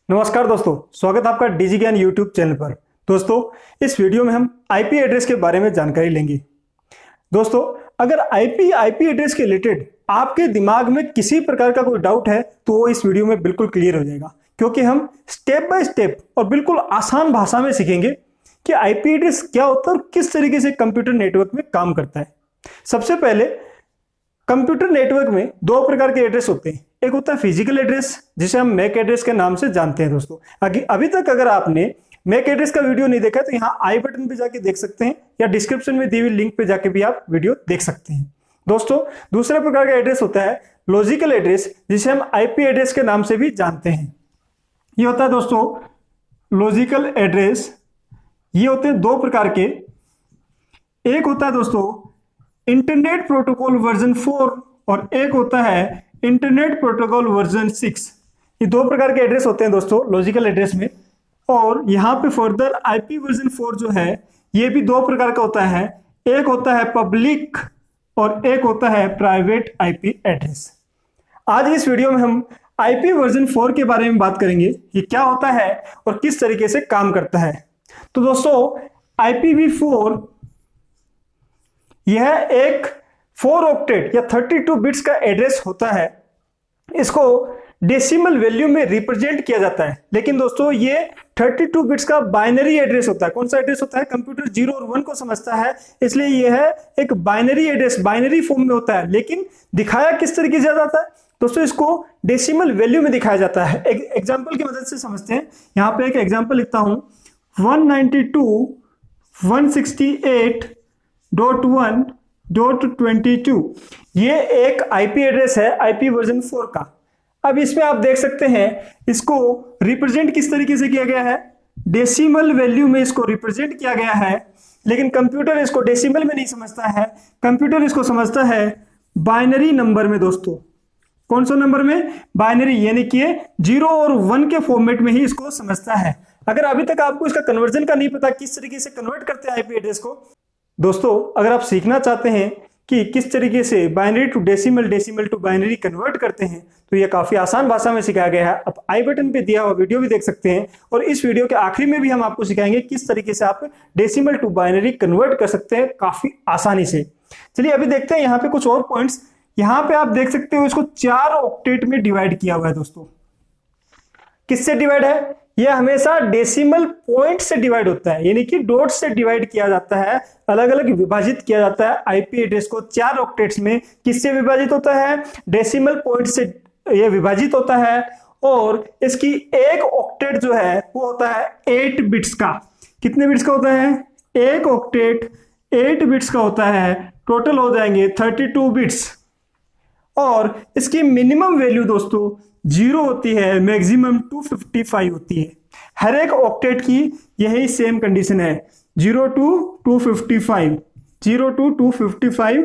नमस्कार दोस्तों, स्वागत है आपका डिजी ज्ञान यूट्यूब चैनल पर। दोस्तों, इस वीडियो में हम आईपी एड्रेस के बारे में जानकारी लेंगे। दोस्तों, अगर आईपी एड्रेस के रिलेटेड आपके दिमाग में किसी प्रकार का कोई डाउट है तो वो इस वीडियो में बिल्कुल क्लियर हो जाएगा, क्योंकि हम स्टेप बाय स्टेप और बिल्कुल आसान भाषा में सीखेंगे कि आईपी एड्रेस क्या होता है और किस तरीके से कंप्यूटर नेटवर्क में काम करता है। सबसे पहले, कंप्यूटर नेटवर्क में दो प्रकार के एड्रेस होते हैं। एक होता है फिजिकल एड्रेस, जिसे हम मैक एड्रेस के नाम से जानते हैं। दोस्तों, अभी तक अगर आपने मैक एड्रेस का वीडियो नहीं देखा है तो यहाँ आई बटन पे जाके देख सकते हैं, या डिस्क्रिप्शन में दी हुई लिंक पे जाके भी आप वीडियो देख सकते हैं। दोस्तों, दूसरे प्रकार का एड्रेस होता है लॉजिकल एड्रेस, जिसे हम आईपी एड्रेस के नाम से भी जानते हैं। ये होता है दोस्तों लॉजिकल एड्रेस। ये होते हैं दो प्रकार के। एक होता है दोस्तों इंटरनेट प्रोटोकॉल वर्जन 4 और एक होता है इंटरनेट प्रोटोकॉल वर्जन 6। ये दो प्रकार के एड्रेस होते हैं दोस्तों लॉजिकल एड्रेस में। और यहाँ पे फर्दर आईपी वर्जन 4 जो है ये भी दो प्रकार का होता है। एक होता है पब्लिक और एक होता है प्राइवेट आईपी एड्रेस। आज इस वीडियो में हम आईपी वर्जन 4 के बारे में बात करेंगे, ये क्या होता है और किस तरीके से काम करता है। तो दोस्तों, IPv4 यह एक 4 ऑक्टेट या 32 बिट्स का एड्रेस होता है। इसको डेसिमल वैल्यू में रिप्रेजेंट किया जाता है, लेकिन दोस्तों ये 32 बिट्स का बाइनरी एड्रेस होता है। कौन सा एड्रेस होता है? कंप्यूटर 0 और 1 को समझता है, इसलिए यह है एक बाइनरी एड्रेस, बाइनरी फॉर्म में होता है। लेकिन दिखाया किस तरीके से जाता है दोस्तों? इसको डेसिमल वैल्यू में दिखाया जाता है। एक एग्जाम्पल की मदद से समझते हैं। यहाँ पे एक एग्जाम्पल लिखता हूं, 192.168.1.22। ये एक आईपी एड्रेस है आईपी वर्जन 4 का। अब इसमें आप देख सकते हैं इसको रिप्रेजेंट किस तरीके से किया गया है, डेसिमल वैल्यू में इसको रिप्रेजेंट किया गया है। लेकिन कंप्यूटर इसको डेसिमल में नहीं समझता है, कंप्यूटर इसको समझता है बाइनरी नंबर में। दोस्तों, कौन सा नंबर में? बाइनरी, यानी कि 0 और 1 के फॉर्मेट में ही इसको समझता है। अगर अभी तक आपको इसका कन्वर्जन का नहीं पता, किस तरीके से कन्वर्ट करते हैं आईपी एड्रेस को, दोस्तों अगर आप सीखना चाहते हैं कि किस तरीके से binary to decimal, decimal to binary convert करते हैं, तो ये काफी आसान भाषा में सिखाया गया है। आप आई बटन पे दिया हुआ वीडियो भी देख सकते हैं, और इस वीडियो के आखिरी में भी हम आपको सिखाएंगे किस तरीके से आप डेसिमल टू बाइनरी कन्वर्ट कर सकते हैं काफी आसानी से। चलिए अभी देखते हैं यहाँ पे कुछ और पॉइंट्स। यहाँ पे आप देख सकते हो इसको 4 ऑक्टेट में डिवाइड किया हुआ है। दोस्तों, किससे डिवाइड है? यह हमेशा डेसिमल पॉइंट से डिवाइड होता है, यानी कि डॉट से डिवाइड किया जाता है, अलग अलग विभाजित किया जाता है आईपी एड्रेस को 4 ऑक्टेट्स में। किससे विभाजित होता है? डेसिमल पॉइंट से यह विभाजित होता है। और इसकी एक ऑक्टेट जो है वो होता है 8 बिट्स का। कितने बिट्स का होता है? एक ऑक्टेट 8 बिट्स का होता है। टोटल हो जाएंगे 32 बिट्स। और इसकी मिनिमम वैल्यू दोस्तों 0 होती है, मैक्सिमम 255 होती है। हर एक ऑक्टेट की यही सेम कंडीशन है, 0 to 255, 0 to 255,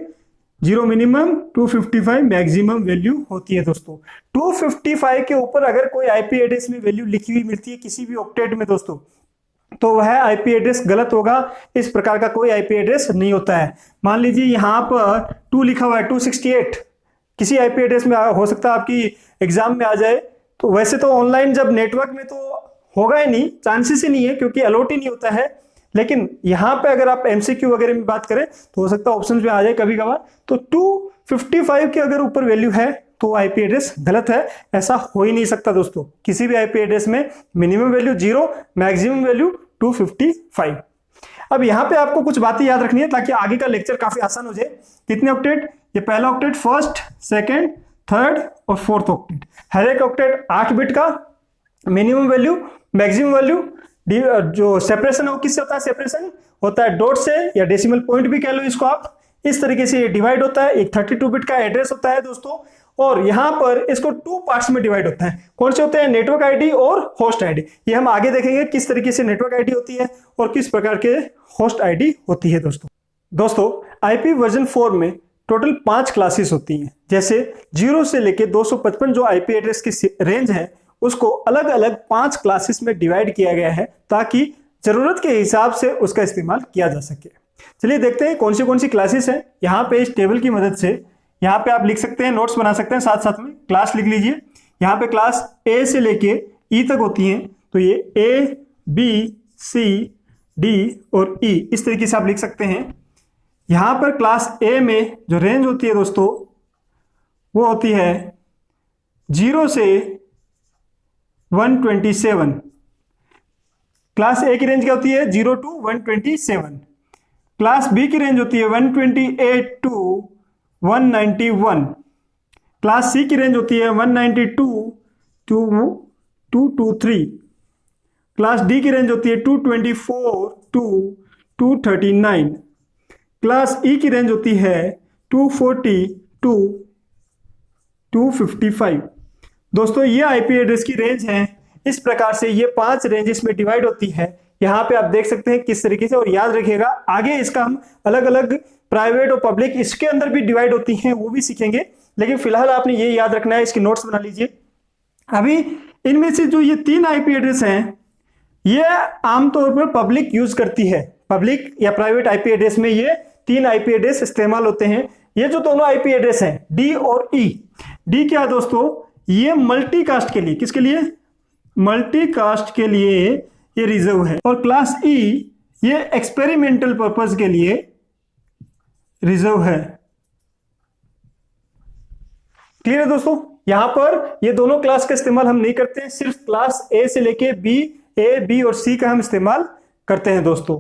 0 minimum, 255 maximum value होती है। दोस्तों, 255 के ऊपर अगर कोई आईपी एड्रेस में वैल्यू लिखी हुई मिलती है किसी भी ऑक्टेट में दोस्तों, तो वह आईपी एड्रेस गलत होगा। इस प्रकार का कोई आईपी एड्रेस नहीं होता है। मान लीजिए यहाँ पर 2 लिखा हुआ है, 268 किसी आईपी एड्रेस में हो सकता है आपकी एग्जाम में आ जाए। तो वैसे तो ऑनलाइन जब नेटवर्क में तो होगा ही नहीं, चांसेस ही नहीं है, क्योंकि अलॉट ही नहीं होता है। लेकिन यहाँ पे अगर आप एमसीक्यू वगैरह में बात करें तो हो सकता है ऑप्शन में आ जाए कभी कभार। तो 255 के अगर ऊपर वैल्यू है तो आईपी एड्रेस गलत है। ऐसा हो ही नहीं सकता दोस्तों। किसी भी आईपी एड्रेस में मिनिमम वैल्यू 0, मैक्सिमम वैल्यू 255। अब यहाँ पे आपको कुछ बातें याद रखनी है ताकि आगे का लेक्चर काफी आसान हो जाए। कितने ऑक्टेट? ये पहला ऑक्टेट, फर्स्ट, सेकंड, थर्ड और फोर्थ ऑक्टेट। हर एक ऑक्टेट 8 बिट का। मिनिमम वैल्यू, मैक्सिमम वैल्यू, जो सेपरेशन है वो किससे होता है? सेपरेशन होता है डॉट से, या डेसिमल पॉइंट भी कह लो इसको आप। इस तरीके से ये डिवाइड होता है। एक 32 बिट का एड्रेस होता है दोस्तों, और यहाँ पर इसको 2 पार्ट्स में डिवाइड होता है। कौन से होते हैं? नेटवर्क आईडी और होस्ट आईडी। ये हम आगे देखेंगे किस तरीके से नेटवर्क आईडी होती है और किस प्रकार के होस्ट आईडी होती है। दोस्तों आईपी वर्जन 4 में टोटल 5 क्लासेस होती हैं। जैसे 0 से लेके 255 जो आईपी एड्रेस की रेंज है उसको अलग अलग 5 क्लासेस में डिवाइड किया गया है, ताकि जरूरत के हिसाब से उसका इस्तेमाल किया जा सके। चलिए देखते हैं कौन सी क्लासेस हैं। यहाँ पे इस टेबल की मदद से यहाँ पे आप लिख सकते हैं, नोट्स बना सकते हैं, साथ साथ में क्लास लिख लीजिए। यहाँ पे क्लास ए से लेके ई तक होती हैं, तो ये ए बी सी डी और ई इस तरीके से आप लिख सकते हैं। यहां पर क्लास ए में जो रेंज होती है दोस्तों वो होती है 0 से 127। क्लास ए की रेंज क्या होती है 0 to 127। क्लास बी की रेंज होती है 128 to 191। क्लास सी की रेंज होती है 192 to 223। क्लास डी की रेंज होती है 224 to 239। क्लास ई की रेंज होती है 240 to 255। दोस्तों ये आईपी एड्रेस की रेंज है। इस प्रकार से ये 5 रेंजेस में डिवाइड होती है। यहाँ पे आप देख सकते हैं किस तरीके से, और याद रखिएगा आगे इसका हम अलग अलग प्राइवेट और पब्लिक इसके अंदर भी डिवाइड होती हैं वो भी सीखेंगे, लेकिन फिलहाल आपने ये याद रखना है, इसकी नोट्स बना लीजिए। अभी इनमें से जो ये 3 आईपी एड्रेस हैं ये आमतौर पर पब्लिक यूज करती है। पब्लिक या प्राइवेट आईपी एड्रेस में ये 3 आईपी एड्रेस इस्तेमाल होते हैं। ये जो दोनों आईपी एड्रेस हैं डी और ई, डी क्या है दोस्तों, ये मल्टीकास्ट के लिए, किसके लिए, मल्टीकास्ट के लिए ये रिजर्व है। और क्लास ई ये एक्सपेरिमेंटल पर्पस के लिए रिजर्व है। क्लियर है दोस्तों। यहां पर ये दोनों क्लास का इस्तेमाल हम नहीं करते हैं, सिर्फ क्लास ए से लेके बी, ए बी और सी का हम इस्तेमाल करते हैं दोस्तों।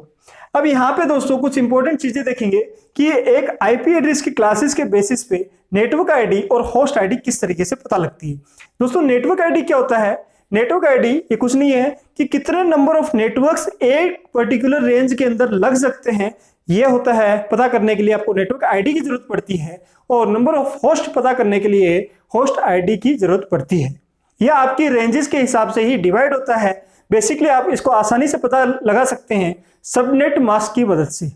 अब यहां पे दोस्तों कुछ इंपॉर्टेंट चीजें देखेंगे कि एक आईपी एड्रेस की क्लासेस के बेसिस पे नेटवर्क आईडी और होस्ट आईडी किस तरीके से पता लगती है। दोस्तों नेटवर्क आईडी क्या होता है, नेटवर्क आईडी ये कुछ नहीं है कि कितने नंबर ऑफ नेटवर्क्स एक पर्टिकुलर रेंज के अंदर लग सकते हैं, ये होता है पता करने के लिए आपको नेटवर्क आईडी की जरूरत पड़ती है, और नंबर ऑफ होस्ट पता करने के लिए होस्ट आईडी की जरूरत पड़ती है। यह आपकी रेंजेस के हिसाब से ही डिवाइड होता है। बेसिकली आप इसको आसानी से पता लगा सकते हैं सबनेट मास्क की मदद से।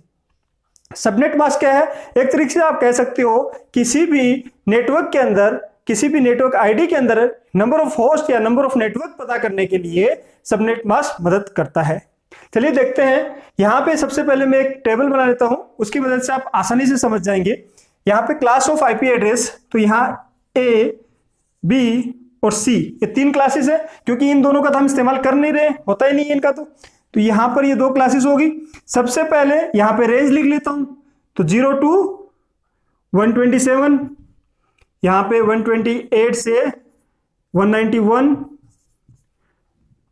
सबनेट मास्क क्या है, एक तरीके से आप कह सकते हो किसी भी नेटवर्क के अंदर, किसी भी नेटवर्क आईडी के अंदर नंबर ऑफ होस्ट या नंबर ऑफ नेटवर्क पता करने के लिए सबनेट मास्क मदद करता है। चलिए देखते हैं। यहां पे सबसे पहले मैं एक टेबल बना लेता हूं, उसकी मदद से आप आसानी से समझ जाएंगे। यहां पे क्लास ऑफ आईपी एड्रेस, तो यहां ए बी और सी ये 3 क्लासेस है, क्योंकि इन दोनों का तो हम इस्तेमाल कर नहीं रहे, होता ही नहीं है इनका, तो यहां पर ये 2 क्लासेस होगी। सबसे पहले यहां पे रेंज लिख लेता हूं, तो 0 to 127, यहां पे 128 से 191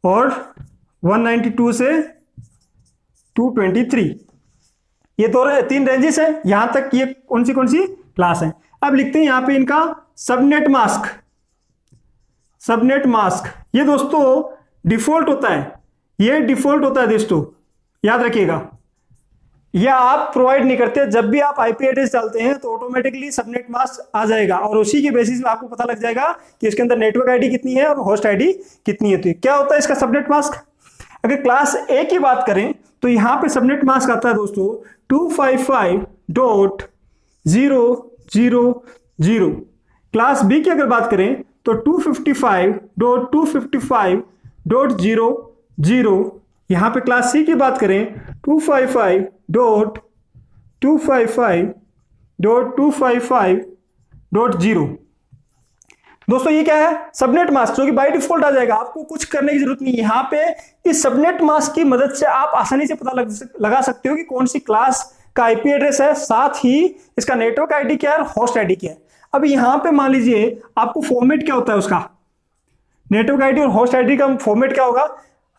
और 192 से 223, ये 3 रेंजेस हैं। यहां तक ये कौन सी क्लास है। अब लिखते हैं यहां पे इनका सबनेट मास्क। सबनेट मास्क ये दोस्तों डिफॉल्ट होता है, ये डिफॉल्ट होता है दोस्तों, याद रखिएगा। या आप प्रोवाइड नहीं करते, जब भी आप आईपी एड्रेस डालते हैं तो ऑटोमेटिकली सबनेट मास्क आ जाएगा, और उसी के बेसिस पे आपको पता लग जाएगा कि इसके अंदर नेटवर्क आईडी कितनी है और होस्ट आईडी कितनी है। तो क्या होता है इसका सबनेट मास्क। अगर क्लास ए की बात करें तो यहां पे सबनेट मास्क आता है दोस्तों 255.000। क्लास बी की अगर बात करें तो 255.255.000। यहां पे क्लास सी की बात करें 255.255.255.0। दोस्तों ये क्या है, सबनेट मास्क, जो कि बाय डिफॉल्ट आ जाएगा, आपको कुछ करने की जरूरत नहीं। यहां पे इस सबनेट मास्क की मदद से आप आसानी से पता लगा सकते हो कि कौन सी क्लास का आईपी एड्रेस है, साथ ही इसका नेटवर्क आईडी क्या है और होस्ट आईडी क्या है। अब यहां पे मान लीजिए आपको फॉर्मेट क्या होता है उसका, नेटवर्क आईडी और होस्ट आईडी का फॉर्मेट क्या होगा।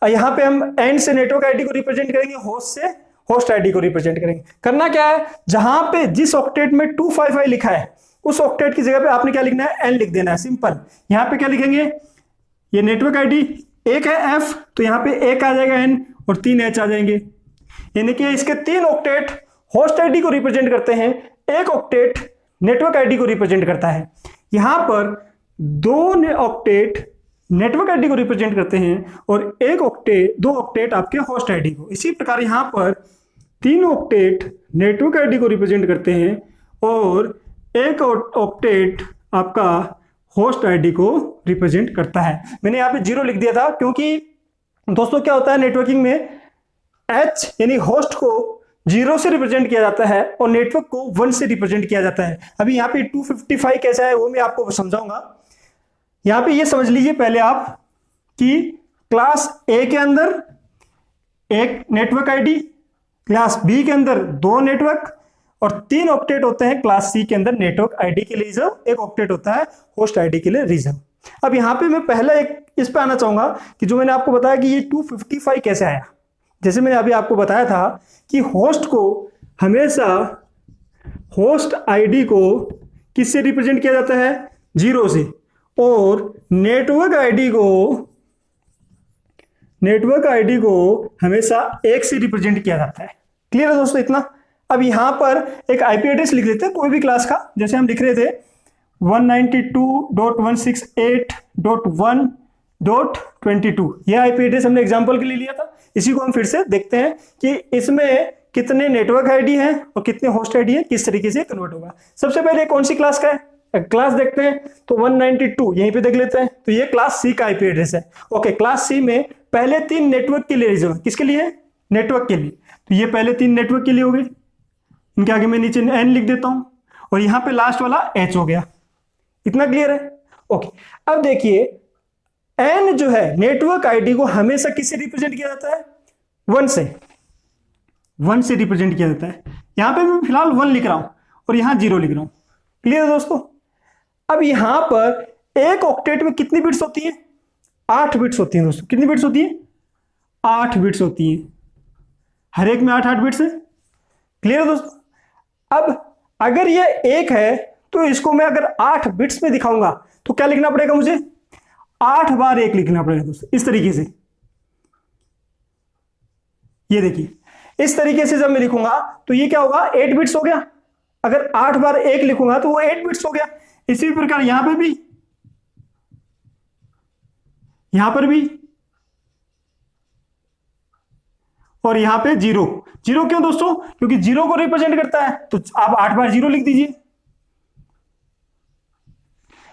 यहां पे हम एंड से नेटवर्क आईडी को रिप्रेजेंट करेंगे, होस्ट से होस्ट आईडी को रिप्रेजेंट करेंगे। करना क्या है, जहां पे जिस ऑक्टेट में 255 लिखा है उस ऑक्टेट की जगह पे आपने क्या लिखना है, एन लिख देना है, सिंपल। यहां पे क्या लिखेंगे, ये नेटवर्क आईडी एक है एफ, तो यहां पे एक आ जाएगा एन और 3 एच आ जाएंगे। यानी कि इसके 3 ऑक्टेट होस्ट आईडी को रिप्रेजेंट करते हैं, एक ऑक्टेट नेटवर्क आईडी को रिप्रेजेंट करता है। यहां पर 2 ऑक्टेट नेटवर्क आईडी को रिप्रेजेंट करते हैं और 2 ऑक्टेट आपके होस्ट आईडी को। इसी प्रकार यहां पर 3 ऑक्टेट नेटवर्क आईडी को रिप्रेजेंट करते हैं और एक ऑक्टेट आपका होस्ट आईडी को रिप्रेजेंट करता है। मैंने यहां पे 0 लिख दिया था क्योंकि दोस्तों क्या होता है नेटवर्किंग में, एच यानी होस्ट को 0 से रिप्रेजेंट किया जाता है और नेटवर्क को 1 से रिप्रेजेंट किया जाता है। अभी यहाँ पे 255 कैसा है वो मैं आपको समझाऊंगा। यहाँ पे ये समझ लीजिए पहले आप कि क्लास ए के अंदर एक नेटवर्क आईडी, क्लास बी के अंदर 2 नेटवर्क, और 3 ऑक्टेट होते हैं क्लास सी के अंदर नेटवर्क आईडी के लिए रिजर्व, 1 ऑक्टेट होता है होस्ट आईडी के लिए रिजर्व। अब यहां पे मैं पहला एक इस पे आना चाहूंगा कि जो मैंने आपको बताया कि ये 255 कैसे आया। जैसे मैंने अभी आपको बताया था कि होस्ट को हमेशा होस्ट आईडी को किससे रिप्रेजेंट किया जाता है, 0 से, और नेटवर्क आईडी को हमेशा 1 से रिप्रेजेंट किया जाता है। क्लियर है दोस्तों इतना। अब यहां पर एक आईपी एड्रेस लिख लेते हैं कोई भी क्लास का, जैसे हम लिख रहे थे 192.168.1.22, यह आईपी एड्रेस हमने एग्जांपल के लिए लिया था। इसी को हम फिर से देखते हैं कि इसमें कितने नेटवर्क आईडी हैं और कितने होस्ट आईडी हैं, किस तरीके से कन्वर्ट होगा। सबसे पहले कौन सी क्लास का है, क्लास देखते हैं तो 192 यहीं पे देख लेते हैं, तो ये क्लास सी का आईपी एड्रेस है। ओके, क्लास सी में पहले 3 नेटवर्क के लिए रिजर्व, किसके लिए, नेटवर्क के लिए, तो ये पहले 3 नेटवर्क के लिए हो गए, इनके आगे मैं नीचे n लिख देता हूं, और यहां पे लास्ट वाला h हो गया। इतना क्लियर है। ओके, अब देखिए n जो है नेटवर्क आईडी को हमेशा किससे रिप्रेजेंट किया जाता है, 1 से रिप्रेजेंट किया जाता है। यहां पे मैं फिलहाल 1 लिख रहा हूं और यहां 0 लिख रहा हूं। क्लियर है दोस्तों। अब यहां पर एक ऑक्टेट में कितनी बिट्स होती है, 8 बिट्स होती हैं दोस्तों। कितनी बिट्स होती है, 8 बिट्स होती हैं, हर एक में 8 बिट्स है। क्लियर है दोस्तों। अब अगर ये 1 है तो इसको मैं अगर 8 बिट्स में दिखाऊंगा तो क्या लिखना पड़ेगा, मुझे 8 बार 1 लिखना पड़ेगा दोस्तों, इस तरीके से। ये देखिए, इस तरीके से जब मैं लिखूंगा तो ये क्या होगा, 8 बिट्स हो गया। अगर 8 बार 1 लिखूंगा तो वो 8 बिट्स हो गया। इसी प्रकार यहां पर भी, यहां पर भी, और यहां पे 0 क्यों दोस्तों, क्योंकि 0 को रिप्रेजेंट करता है, तो आप 8 बार 0 लिख दीजिए।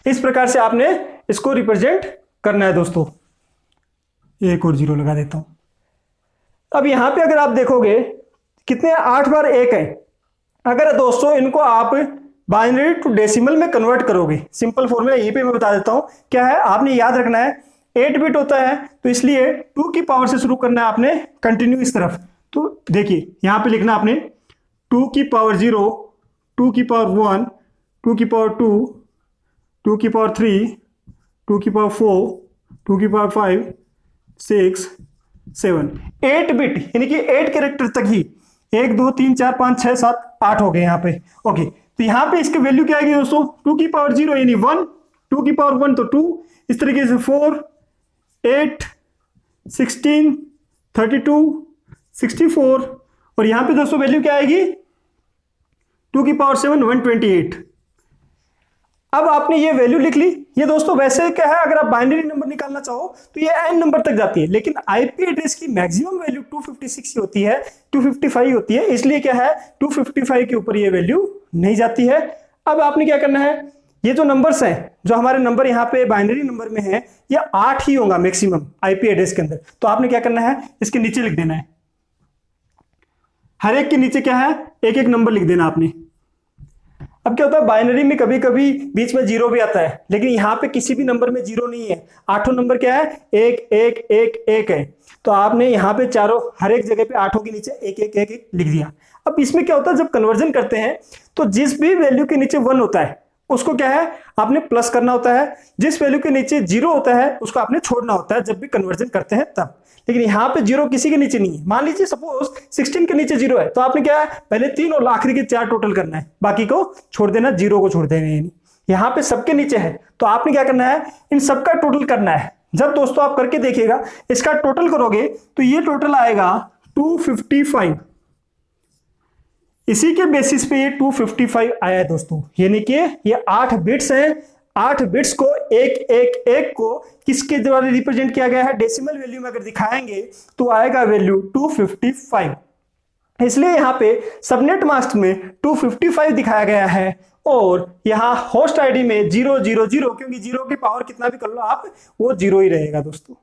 इस प्रकार से आपने इसको रिप्रेजेंट करना है दोस्तों। एक और 0 लगा देता हूं। अब यहां पे अगर आप देखोगे कितने 8 बार 1 है। अगर दोस्तों इनको आप बाइनरी टू डेसिमल में कन्वर्ट करोगे, सिंपल फॉर्मूला यहीं पे मैं बता देता हूं क्या है, आपने याद रखना है 8 बिट होता है तो इसलिए 2 की पावर से शुरू करना है आपने, कंटिन्यू इस तरफ। तो देखिए यहां पे लिखना आपने 2 की पावर 0, 2 की पावर 1, 2 की पावर 2, 2 की पावर 3, 2 की पावर 4, 2 की पावर 5, 6, 7, 8 बिट, यानी कि 8 कैरेक्टर तक ही, 1 2 3 4 5 6 7 8 हो गए यहाँ पे। ओके, तो यहाँ पे इसकी वैल्यू क्या आएगी दोस्तों, 2 की पावर 0 यानी 1, 2 की पावर 1 तो 2, इस तरीके से 4, 8, 16, 32, 64, और यहां पे दोस्तों वैल्यू क्या आएगी, 2 की पावर 7 128। अब आपने ये वैल्यू लिख ली। ये दोस्तों वैसे क्या है, अगर आप बाइनरी नंबर निकालना चाहो तो ये n नंबर तक जाती है, लेकिन आईपी एड्रेस की मैक्सिमम वैल्यू 256 होती है, 255 होती है, इसलिए क्या है 255 के ऊपर ये वैल्यू नहीं जाती है। अब आपने क्या करना है, ये जो नंबर्स हैं, जो हमारे नंबर यहाँ पे बाइनरी नंबर में है, ये 8 ही होगा मैक्सिमम आईपी एड्रेस के अंदर। तो आपने क्या करना है, इसके नीचे लिख देना है, हर एक के नीचे क्या है, एक एक नंबर लिख देना आपने। अब क्या होता है, बाइनरी में कभी कभी बीच में 0 भी आता है, लेकिन यहाँ पे किसी भी नंबर में 0 नहीं है। 8 नंबर क्या है, 1 1 1 1 है। तो आपने यहाँ पे चारों हर एक जगह पे 8 के नीचे 1 1 1 1 लिख दिया। अब इसमें क्या होता है, जब कन्वर्जन करते हैं तो जिस भी वैल्यू के नीचे 1 होता है उसको क्या है, आपने प्लस करना होता है। जिस वैल्यू के नीचे 0 होता है उसको आपने छोड़ना होता है जब भी कन्वर्जन करते हैं तब। लेकिन यहाँ पे 0 किसी के नीचे नहीं है। मान लीजिए सपोज 16 के नीचे 0 है, तो आपने क्या है, पहले 3 और आखिरी के 4 टोटल करना है, बाकी को छोड़ देना, 0 को छोड़ देना है। यहाँ पे सबके नीचे है तो आपने क्या करना है, इन सबका टोटल करना है। जब दोस्तों आप करके देखिएगा, इसका टोटल करोगे तो ये टोटल आएगा 255। इसी के बेसिस पे ये 255 आया है दोस्तों, यानी कि ये 8 बिट्स हैं। 8 बिट्स को एक एक एक को किसके द्वारा रिप्रेजेंट किया गया है, डेसिमल वैल्यू में अगर दिखाएंगे तो आएगा वैल्यू 255। इसलिए यहाँ पे सबनेट मास्क में 255 दिखाया गया है, और यहाँ होस्ट आईडी में 0 0 0, क्योंकि 0 की पावर कितना भी कर लो आप, वो 0 ही रहेगा दोस्तों।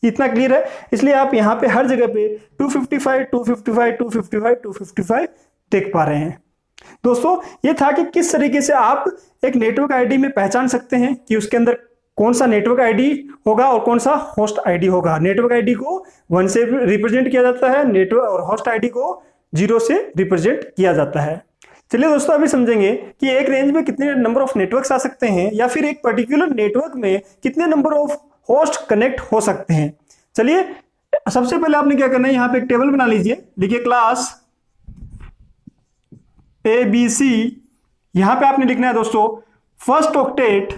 इतना क्लियर है। इसलिए आप यहाँ पे हर जगह पे 255 255 255 255 देख पा रहे हैं दोस्तों। ये था कि किस तरीके से आप एक नेटवर्क आईडी में पहचान सकते हैं कि उसके अंदर कौन सा नेटवर्क आईडी होगा और कौन सा होस्ट आईडी होगा। नेटवर्क आईडी को 1 से रिप्रेजेंट किया जाता है, नेटवर्क और होस्ट आईडी को 0 से रिप्रेजेंट किया जाता है। चलिए दोस्तों अभी समझेंगे कि एक रेंज में कितने नंबर ऑफ नेटवर्क्स आ सकते हैं या फिर एक पर्टिकुलर नेटवर्क में कितने नंबर ऑफ होस्ट कनेक्ट हो सकते हैं। चलिए सबसे पहले आपने क्या करना है, यहाँ पे एक टेबल बना लीजिए, लिखिए क्लास ABC। यहां पे आपने लिखना है दोस्तों first octet,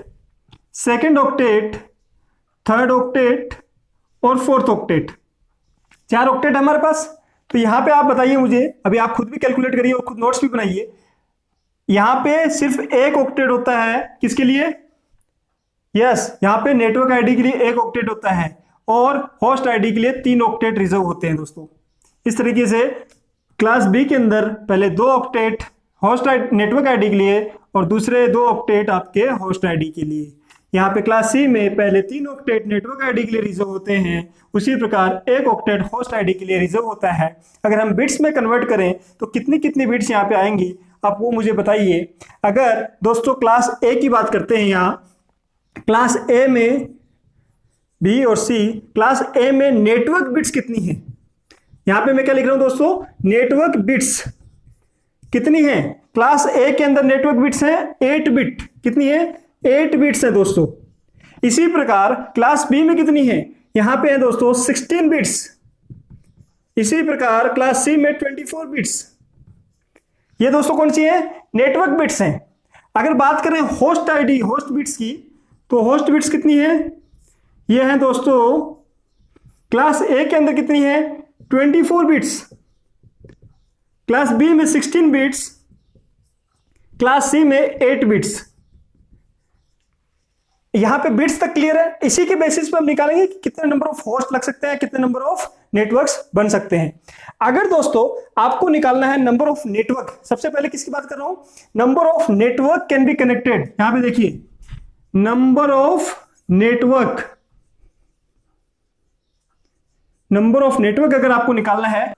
second octet, third octet और फोर्थ ऑक्टेट। 4 ऑक्टेट हमारे पास। तो यहां पे आप बताइए मुझे, अभी आप खुद भी कैलकुलेट करिए और खुद नोट्स भी बनाइए। यहां पे सिर्फ एक ऑक्टेट होता है किसके लिए, यस यहां पे नेटवर्क आईडी के लिए एक ऑक्टेट होता है और होस्ट आईडी के लिए 3 ऑक्टेट रिजर्व होते हैं दोस्तों। इस तरीके से क्लास बी के अंदर पहले 2 ऑक्टेट होस्ट नेटवर्क आईडी के लिए और दूसरे 2 ऑक्टेट आपके होस्ट आईडी के लिए। यहाँ पे क्लास सी में पहले 3 ऑक्टेट नेटवर्क आईडी के लिए रिजर्व होते हैं, उसी प्रकार 1 ऑक्टेट होस्ट आईडी के लिए रिजर्व होता है। अगर हम बिट्स में कन्वर्ट करें तो कितनी कितनी बिट्स यहाँ पे आएंगी आप वो मुझे बताइए। अगर दोस्तों क्लास ए की बात करते हैं, यहाँ क्लास ए में बी और सी, क्लास ए में नेटवर्क बिट्स कितनी है, यहां पे मैं क्या लिख रहा हूं दोस्तों, नेटवर्क बिट्स कितनी है। क्लास ए के अंदर नेटवर्क बिट्स हैं 8 बिट, कितनी है 8 बिट्स है दोस्तों। इसी प्रकार क्लास बी में कितनी है, यहां पे है दोस्तों 16 बिट्स। इसी प्रकार क्लास सी में 24 बिट्स। ये दोस्तों कौन सी है, नेटवर्क बिट्स हैं। अगर बात करें होस्ट आईडी होस्ट बिट्स की, तो होस्ट बिट्स कितनी है, ये है दोस्तों क्लास ए के अंदर कितनी है 24 बिट्स, क्लास बी में 16 बिट्स, क्लास सी में 8 बिट्स। यहां पे बिट्स तक क्लियर है। इसी के बेसिस पे हम निकालेंगे कि कितने नंबर ऑफ होस्ट लग सकते हैं, कितने नंबर ऑफ नेटवर्क्स बन सकते हैं। अगर दोस्तों आपको निकालना है नंबर ऑफ नेटवर्क, सबसे पहले किसकी बात कर रहा हूं, number of network can be connected. यहां पे देखिए number of network, number of network अगर आपको निकालना है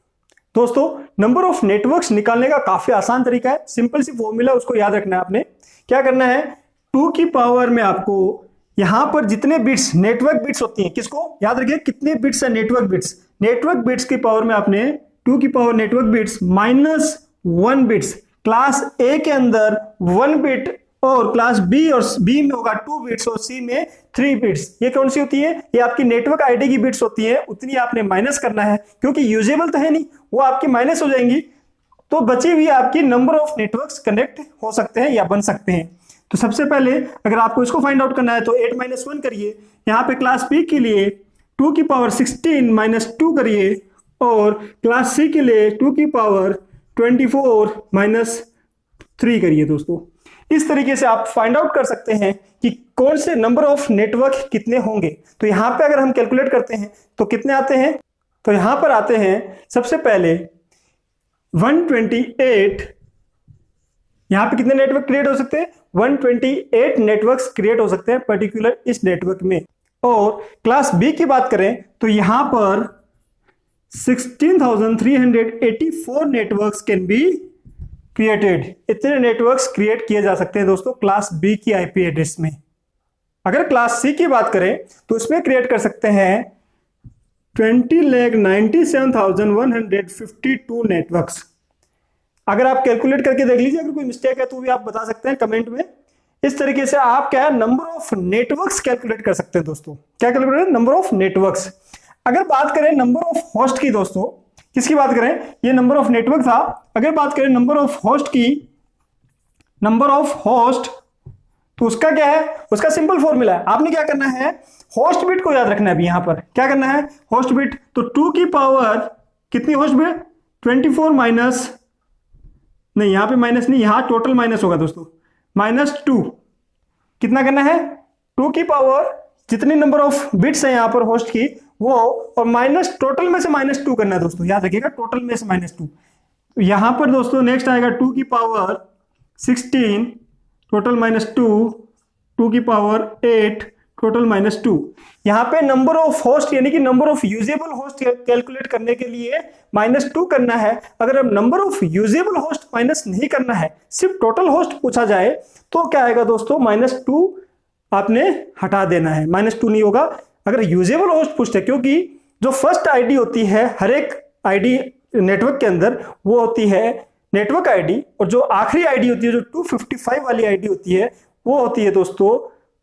दोस्तों, नंबर ऑफ नेटवर्क्स निकालने का काफी आसान तरीका है, सिंपल सी फॉर्मूला उसको याद रखना है। आपने क्या करना है, 2 की पावर में आपको यहां पर जितने बिट्स नेटवर्क बिट्स होती हैं, किसको याद रखिए कितने बिट्स है नेटवर्क बिट्स, नेटवर्क बिट्स की पावर में आपने 2 की power network bits minus 1 bits. Class ए के अंदर 1 बिट और क्लास बी और बी में होगा 2 बिट्स और सी में 3 बिट्स। ये कौन सी होती है, ये आपकी नेटवर्क आईडी की बिट्स होती है, उतनी आपने माइनस करना है क्योंकि यूजेबल तो है नहीं, वो आपकी माइनस हो जाएंगी। तो बची हुई आपकी नंबर ऑफ नेटवर्क्स कनेक्ट हो सकते हैं या बन सकते हैं। तो सबसे पहले अगर आपको इसको फाइंड आउट करना है तो 8 - 1 करिए। यहाँ पे क्लास बी के लिए 2 की पावर 16 - 2 करिए और क्लास सी के लिए 2 की पावर 24 - 3 करिए दोस्तों। इस तरीके से आप फाइंड आउट कर सकते हैं कि कौन से नंबर ऑफ नेटवर्क कितने होंगे। तो यहां पे अगर हम कैलकुलेट करते हैं तो कितने आते हैं, तो यहां पर आते हैं सबसे पहले 128। यहां पे कितने नेटवर्क क्रिएट हो सकते हैं, 128 नेटवर्क्स क्रिएट हो सकते हैं पर्टिकुलर इस नेटवर्क में। और क्लास बी की बात करें तो यहां पर 16,384 नेटवर्क्स कैन बी क्रिएटेड। इतने नेटवर्क्स क्रिएट किए जा सकते हैं दोस्तों क्लास बी की आईपी एड्रेस में। अगर क्लास सी की बात करें तो इसमें क्रिएट कर सकते हैं 20,97,152 नेटवर्क्स। अगर आप कैलकुलेट करके देख लीजिए, अगर कोई मिस्टेक है तो भी आप बता सकते हैं कमेंट में। इस तरीके से आप क्या है नंबर ऑफ नेटवर्क्स कैलकुलेट कर सकते हैं दोस्तों। क्या कैलकुलेट, नंबर ऑफ नेटवर्क्स। अगर बात करें नंबर ऑफ होस्ट की दोस्तों, किसकी बात करें, ये नंबर ऑफ नेटवर्क था। अगर बात करें नंबर ऑफ होस्ट की, नंबर ऑफ होस्ट तो उसका क्या है, उसका सिंपल फॉर्मूला है। आपने क्या करना है, होस्ट बिट को याद रखना है। अभी यहां पर क्या करना है, होस्ट बिट, तो 2 की पावर कितनी होस्ट बिट 24 माइनस, नहीं यहां पे माइनस नहीं, यहां टोटल माइनस होगा दोस्तों, -2। कितना करना है, 2 की पावर जितने नंबर ऑफ बिट्स है यहां पर होस्ट की वो, और माइनस टोटल में से -2 करना है दोस्तों, याद रखिएगा टोटल में से -2। तो यहां पर दोस्तों नेक्स्ट आएगा 2 की पावर 16 टोटल -2, 2 की पावर 8 टोटल -2। यहां पे नंबर ऑफ होस्ट यानी कि number of usable host calculate करने के लिए -2 करना है। अगर अब number of usable host minus नहीं करना है, सिर्फ टोटल होस्ट पूछा जाए तो क्या आएगा दोस्तों, -2 आपने हटा देना है, -2 नहीं होगा अगर यूजेबल होस्ट पुष्ट है, क्योंकि जो फर्स्ट आईडी होती है हर एक आईडी नेटवर्क के अंदर वो होती है नेटवर्क आईडी, और जो आखिरी आईडी होती है जो 255 वाली आईडी होती है वो होती है दोस्तों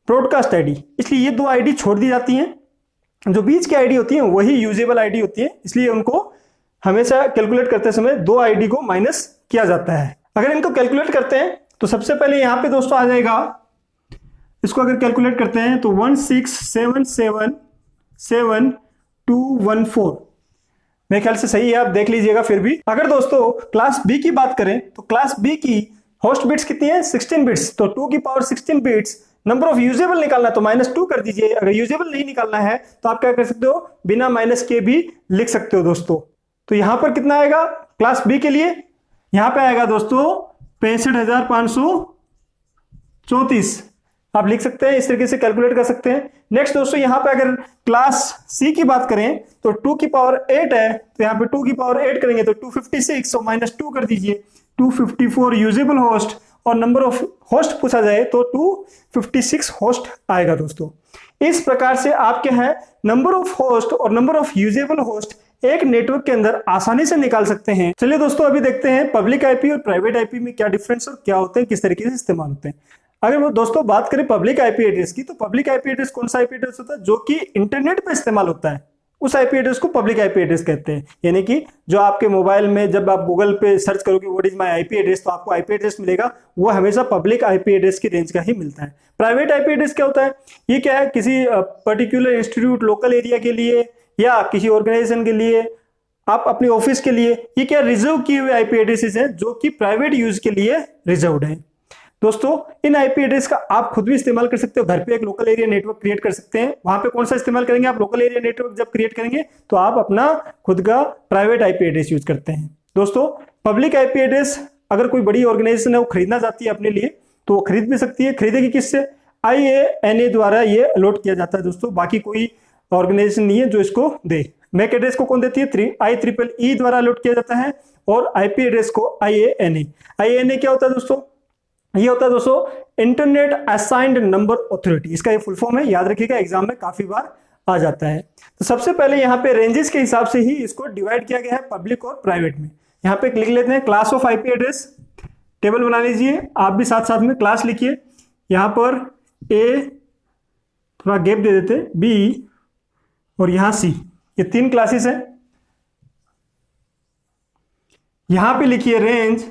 ब्रॉडकास्ट आईडी। इसलिए ये दो आईडी छोड़ दी जाती हैं, जो बीच की आईडी होती है वही यूजेबल आईडी होती है, इसलिए उनको हमेशा कैलकुलेट करते समय दो आईडी को माइनस किया जाता है। अगर इनको कैलकुलेट करते हैं तो सबसे पहले यहां पे दोस्तों आ जाएगा, इसको अगर कैलकुलेट करते हैं तो 167777214, मेरे ख्याल से सही है, आप देख लीजिएगा। फिर भी अगर दोस्तों क्लास बी की बात करें तो क्लास बी की होस्ट बिट्स कितनी है 16 बिट्स, तो 2 की power 16 bits. Number of usable निकालना तो -2 कर दीजिए, अगर यूजेबल नहीं निकालना है तो आप क्या कर सकते हो, बिना माइनस के भी लिख सकते हो दोस्तों। तो यहां पर कितना आएगा क्लास बी के लिए, यहां पे आएगा दोस्तों 65,534, आप लिख सकते हैं, इस तरीके से कैलकुलेट कर सकते हैं। नेक्स्ट दोस्तों यहां पे अगर क्लास सी की बात करें तो 2 की पावर 8 है, तो यहां पे 2 की पावर 8 करेंगे तो 256, तो -2 कर दीजिए, 254 यूजेबल होस्ट, और नंबर ऑफ होस्ट पूछा जाए तो 256 होस्ट आएगा दोस्तों। इस प्रकार से आपके हैं नंबर ऑफ होस्ट और नंबर ऑफ यूजेबल होस्ट एक नेटवर्क के अंदर आसानी से निकाल सकते हैं। चलिए दोस्तों अभी देखते हैं पब्लिक आईपी और प्राइवेट आईपी में क्या डिफरेंस और क्या होते हैं, किस तरीके से इस्तेमाल होते हैं। अगर वो दोस्तों बात करें पब्लिक आईपी एड्रेस की, तो पब्लिक आईपी एड्रेस कौन सा आईपी एड्रेस होता है जो कि इंटरनेट पे इस्तेमाल होता है, उस आईपी एड्रेस को पब्लिक आईपी एड्रेस कहते हैं। यानी कि जो आपके मोबाइल में जब आप गूगल पे सर्च करोगे what is my IP address, तो आपको आईपी एड्रेस मिलेगा, वो हमेशा पब्लिक आईपी एड्रेस की रेंज का ही मिलता है। प्राइवेट आईपी एड्रेस क्या होता है, ये क्या है, किसी पर्टिकुलर इंस्टीट्यूट लोकल एरिया के लिए या किसी ऑर्गेनाइजेशन के लिए, आप अपने ऑफिस के लिए, ये क्या रिजर्व किए हुए आईपी एड्रेसेस हैं जो कि प्राइवेट यूज के लिए रिजर्व्ड है। दोस्तों इन आईपी एड्रेस का आप खुद भी इस्तेमाल कर सकते हो, घर पे एक लोकल एरिया नेटवर्क क्रिएट कर सकते हैं। वहां पे कौन सा इस्तेमाल करेंगे आप, लोकल एरिया नेटवर्क जब क्रिएट करेंगे तो आप अपना खुद का प्राइवेट आईपी एड्रेस यूज करते हैं। दोस्तों पब्लिक आईपी एड्रेस अगर कोई बड़ी ऑर्गेनाइजेशन है वो खरीदना चाहती है अपने लिए तो वो खरीद भी सकती है। खरीदेगी किससे, IANA द्वारा ये अलॉट किया जाता है दोस्तों, बाकी कोई ऑर्गेनाइजेशन नहीं है जो इसको दे। मैक एड्रेस को कौन देती है, IEEE द्वारा अलॉट किया जाता है, और आईपी एड्रेस को IANA। IANA क्या होता है दोस्तों, ये होता है दोस्तों इंटरनेट असाइंड नंबर अथॉरिटी, इसका ये फुल फॉर्म है, याद रखिएगा एग्जाम में काफी बार आ जाता है। तो सबसे पहले यहाँ पे रेंजेस के हिसाब से ही इसको डिवाइड किया गया है पब्लिक और प्राइवेट में। यहाँ पे लिख लेते हैं class of IP address, table बना लीजिए, आप भी साथ साथ में क्लास लिखिए। यहाँ पर ए थोड़ा गैप दे देते, बी और यहाँ सी, ये 3 क्लासेस हैं। यहां पे लिखिए रेंज,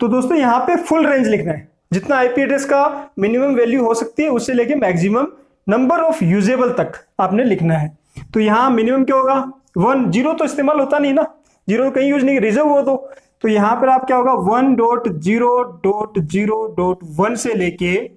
तो दोस्तों यहां पे फुल रेंज लिखना है, जितना आईपी एड्रेस का मिनिमम वैल्यू हो सकती है उससे लेके मैक्सिमम नंबर ऑफ यूजेबल तक आपने लिखना है। तो यहां मिनिमम क्या होगा 1, 0 तो इस्तेमाल होता नहीं ना, 0 कहीं यूज नहीं, रिजर्व हो तो यहां पर आप क्या होगा 1.0.0.1 से लेके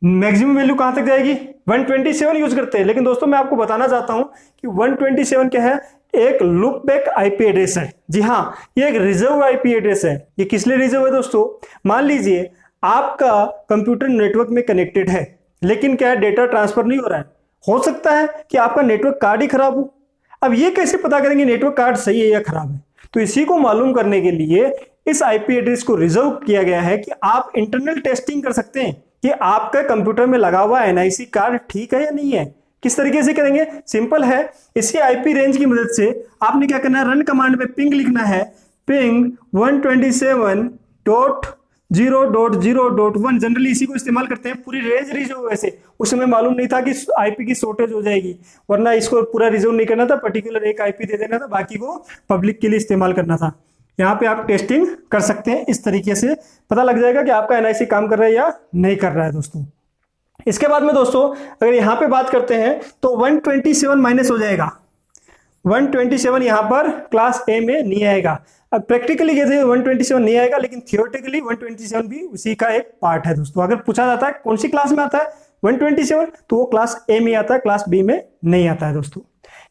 मैक्सिमम वैल्यू कहां तक जाएगी 127 यूज करते हैं। लेकिन दोस्तों मैं आपको बताना चाहता हूं कि 127 क्या है, एक लुक बैक आईपी एड्रेस है। जी हाँ, ये एक रिजर्व आईपी एड्रेस है। ये किस लिए रिजर्व है दोस्तों, मान लीजिए आपका कंप्यूटर नेटवर्क में कनेक्टेड है लेकिन क्या है डेटा ट्रांसफर नहीं हो रहा है, हो सकता है कि आपका नेटवर्क कार्ड ही खराब हो। अब ये कैसे पता करेंगे नेटवर्क कार्ड सही है या खराब है, तो इसी को मालूम करने के लिए इस आईपी एड्रेस को रिजर्व किया गया है कि आप इंटरनल टेस्टिंग कर सकते हैं कि आपके कंप्यूटर में लगा हुआ एनआईसी कार्ड ठीक है या नहीं है। किस तरीके से करेंगे, सिंपल है, इसी आईपी रेंज की मदद से आपने क्या करना है, रन कमांड में पिंग लिखना है, पिंग 127.0.0.1, जनरली इसी को इस्तेमाल करते हैं, पूरी रेंज रिजर्व। वैसे उस समय मालूम नहीं था कि आईपी की शॉर्टेज हो जाएगी, वरना इसको पूरा रिजर्व नहीं करना था, पर्टिकुलर एक आईपी दे देना था, बाकी को पब्लिक के लिए इस्तेमाल करना था। यहाँ पे आप टेस्टिंग कर सकते हैं, इस तरीके से पता लग जाएगा कि आपका एनआईसी काम कर रहा है या नहीं कर रहा है दोस्तों। इसके बाद में दोस्तों अगर यहाँ पे बात करते हैं तो 127 माइनस हो जाएगा, 127 यहाँ पर क्लास ए में नहीं आएगा। अब प्रैक्टिकली कहते हैं 127 नहीं आएगा, लेकिन थियोरेटिकली 127 भी उसी का एक पार्ट है दोस्तों। अगर पूछा जाता है कौन सी क्लास में आता है 127, तो वो क्लास ए में आता है, क्लास बी में नहीं आता है दोस्तों।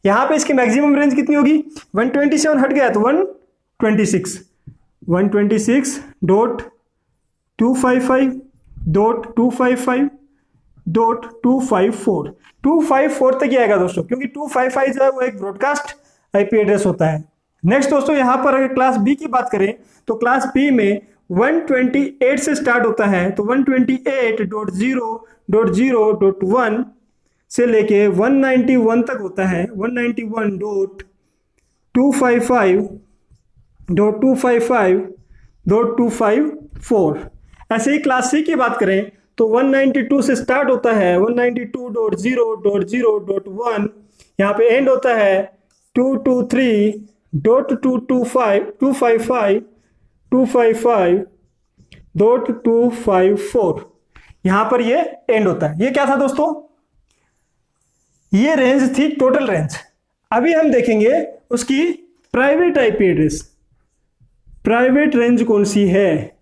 यहाँ पे इसकी मैक्सिमम रेंज कितनी होगी, 127 हट गया तो 126.255.255.254 254 तक ही आएगा दोस्तों, क्योंकि 255 जो है वो एक ब्रॉडकास्ट आईपी एड्रेस होता है। नेक्स्ट दोस्तों यहाँ पर अगर क्लास बी की बात करें तो क्लास बी में 128 से स्टार्ट होता है, तो 128.0.0.1 से लेके 191 तक होता है, 191.255.255.254। ऐसे ही क्लास सी की बात करें तो 192 से स्टार्ट होता है, 192.0.0.1 यहाँ पे एंड होता है 223.255.254 यहाँ पर ये एंड होता है। ये क्या था दोस्तों? ये रेंज थी टोटल रेंज। अभी हम देखेंगे उसकी private IP address. Private range कौन सी है,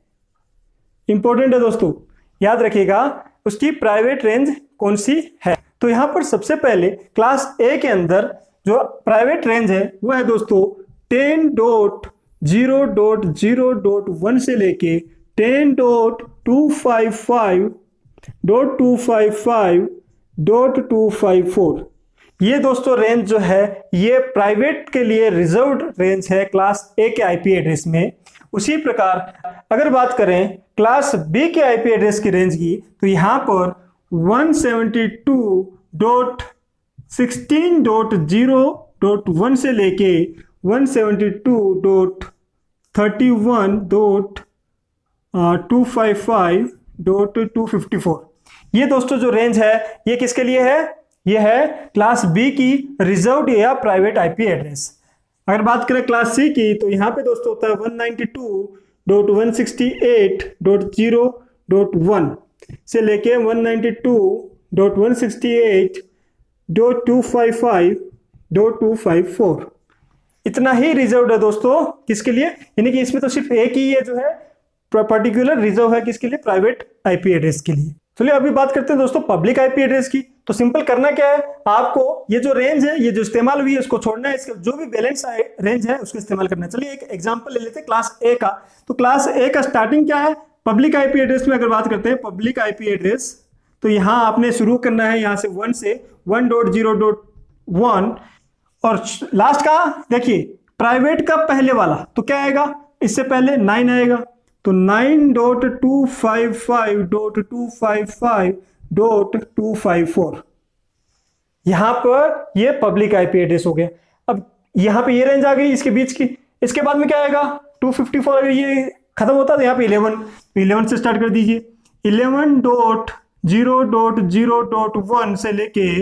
इंपॉर्टेंट है दोस्तों, याद रखिएगा उसकी प्राइवेट रेंज कौन सी है। तो यहां पर सबसे पहले क्लास ए के अंदर जो प्राइवेट रेंज है वो है दोस्तों 10.0.0.1 से लेके 10.255.255.254। ये दोस्तों रेंज जो है ये प्राइवेट के लिए रिजर्व्ड रेंज है क्लास ए के आईपी एड्रेस में। उसी प्रकार अगर बात करें क्लास बी के आईपी एड्रेस की रेंज की, तो यहां पर 172.16.0.1 से लेके 172.31.255.254। ये दोस्तों जो रेंज है ये किसके लिए है? ये है क्लास बी की रिजर्व्ड या प्राइवेट आईपी एड्रेस। अगर बात करें क्लास सी की, तो यहाँ पे दोस्तों होता है 192.168.0.1 से लेके 192.168.255.254। इतना ही रिजर्व है दोस्तों किसके लिए, यानी कि इसमें तो सिर्फ एक ही ये जो है पर्टिकुलर रिजर्व है किसके लिए? प्राइवेट आईपी एड्रेस के लिए। चलिए अभी बात करते हैं दोस्तों पब्लिक आईपी एड्रेस की। तो सिंपल करना क्या है, आपको ये जो रेंज है ये जो इस्तेमाल हुई है उसको छोड़ना है, इसका जो भी बैलेंस रेंज है उसको इस्तेमाल करना है। चलिए एक एग्जांपल ले लेते हैं क्लास ए का। तो क्लास ए का स्टार्टिंग क्या है? पब्लिक आईपी एड्रेस में अगर बात करते हैं पब्लिक आईपी एड्रेस, तो यहाँ आपने शुरू करना है यहाँ से 1 से 1.0.1 और लास्ट का देखिए प्राइवेट का पहले वाला तो क्या आएगा? इससे पहले 9 आएगा, तो 9.255.255.254। यहां पर ये पब्लिक आईपी एड्रेस हो गया। अब यहां पे ये रेंज आ गई इसके बीच की। इसके बाद में क्या आएगा? 254। अगर ये खत्म होता है तो यहाँ पे 11 से स्टार्ट कर दीजिए। 11.0.0.1 से लेके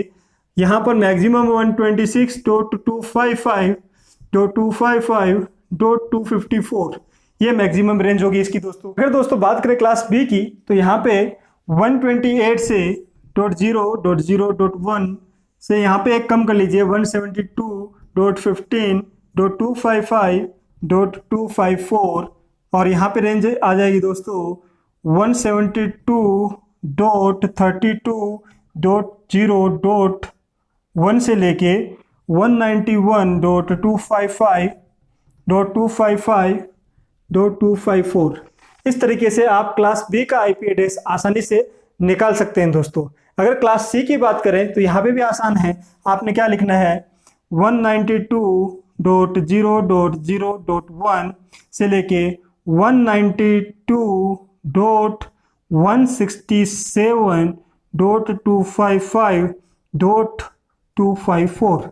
यहां पर मैक्सिमम 126.255.254 ये मैक्सिमम रेंज होगी इसकी दोस्तों। अगर दोस्तों बात करें क्लास बी की, तो यहाँ पे 128 से .0.0.1 से यहाँ पे एक कम कर लीजिए 172.15.255.254 और यहाँ पे रेंज आ जाएगी दोस्तों 172.32.0.1 से लेके 191.255.254। इस तरीके से आप क्लास बी का आईपी एड्रेस आसानी से निकाल सकते हैं दोस्तों। अगर क्लास सी की बात करें तो यहाँ पे भी आसान है। आपने क्या लिखना है? 192.0.0.1 से लेके 192.167.255.254।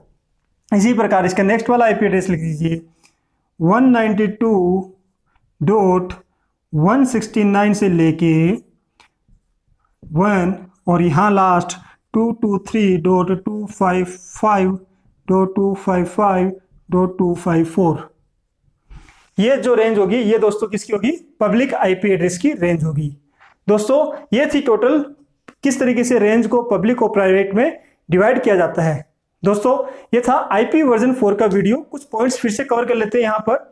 इसी प्रकार इसका नेक्स्ट वाला आईपी एड्रेस लिख दीजिए 192.169 से लेके 1 और यहाँ लास्ट 223.255.255.254। ये जो रेंज होगी ये दोस्तों किसकी होगी? पब्लिक आईपी एड्रेस की रेंज होगी। दोस्तों ये थी टोटल किस तरीके से रेंज को पब्लिक और प्राइवेट में डिवाइड किया जाता है। दोस्तों ये था आईपी वर्जन 4 का वीडियो। कुछ पॉइंट्स फिर से कवर कर लेते हैं। यहाँ पर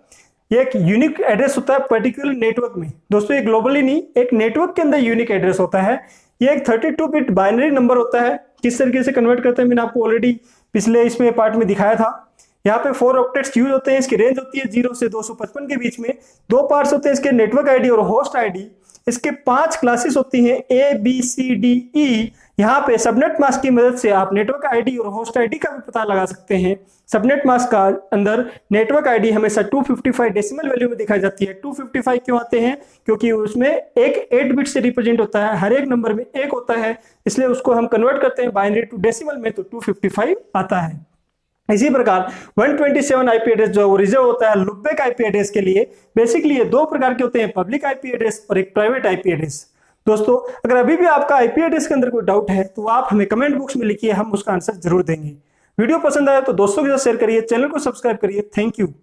ये एक यूनिक एड्रेस होता है पर्टिकुलर नेटवर्क में। दोस्तों ये ग्लोबली नहीं, एक नेटवर्क के अंदर यूनिक एड्रेस होता है। ये एक 32 बिट बाइनरी नंबर होता है। किस तरीके से कन्वर्ट करते हैं मैंने आपको ऑलरेडी पिछले इसमें पार्ट में दिखाया था। यहाँ पे 4 ऑक्टेट्स यूज होते हैं। इसकी रेंज होती है 0 से 255 के बीच में। 2 पार्ट्स होते हैं इसके, नेटवर्क आईडी और होस्ट आईडी। इसके 5 क्लासेस होती हैं ABCDE। यहाँ पे सबनेट मास्क की मदद से आप नेटवर्क आईडी और होस्ट आईडी का भी पता लगा सकते हैं। सबनेट मास्क का अंदर नेटवर्क आईडी हमेशा 255 डेसिमल वैल्यू में दिखाई जाती है। 255 क्यों आते हैं? क्योंकि उसमें एक 8 बिट से रिप्रेजेंट होता है, हर एक नंबर में एक होता है, इसलिए उसको हम कन्वर्ट करते हैं बाइनरी टू डेसिमल में, तो 255 आता है। इसी प्रकार 127 आईपी एड्रेस जो रिजर्व होता है लुपबैक आईपी एड्रेस के लिए। बेसिकली ये 2 प्रकार के होते हैं, पब्लिक आईपी एड्रेस और एक प्राइवेट आईपी एड्रेस। दोस्तों, अगर अभी भी आपका आईपी एड्रेस के अंदर कोई डाउट है तो आप हमें कमेंट बॉक्स में लिखिए, हम उसका आंसर जरूर देंगे। वीडियो पसंद आया तो दोस्तों के साथ शेयर करिए, चैनल को सब्सक्राइब करिए। Thank you.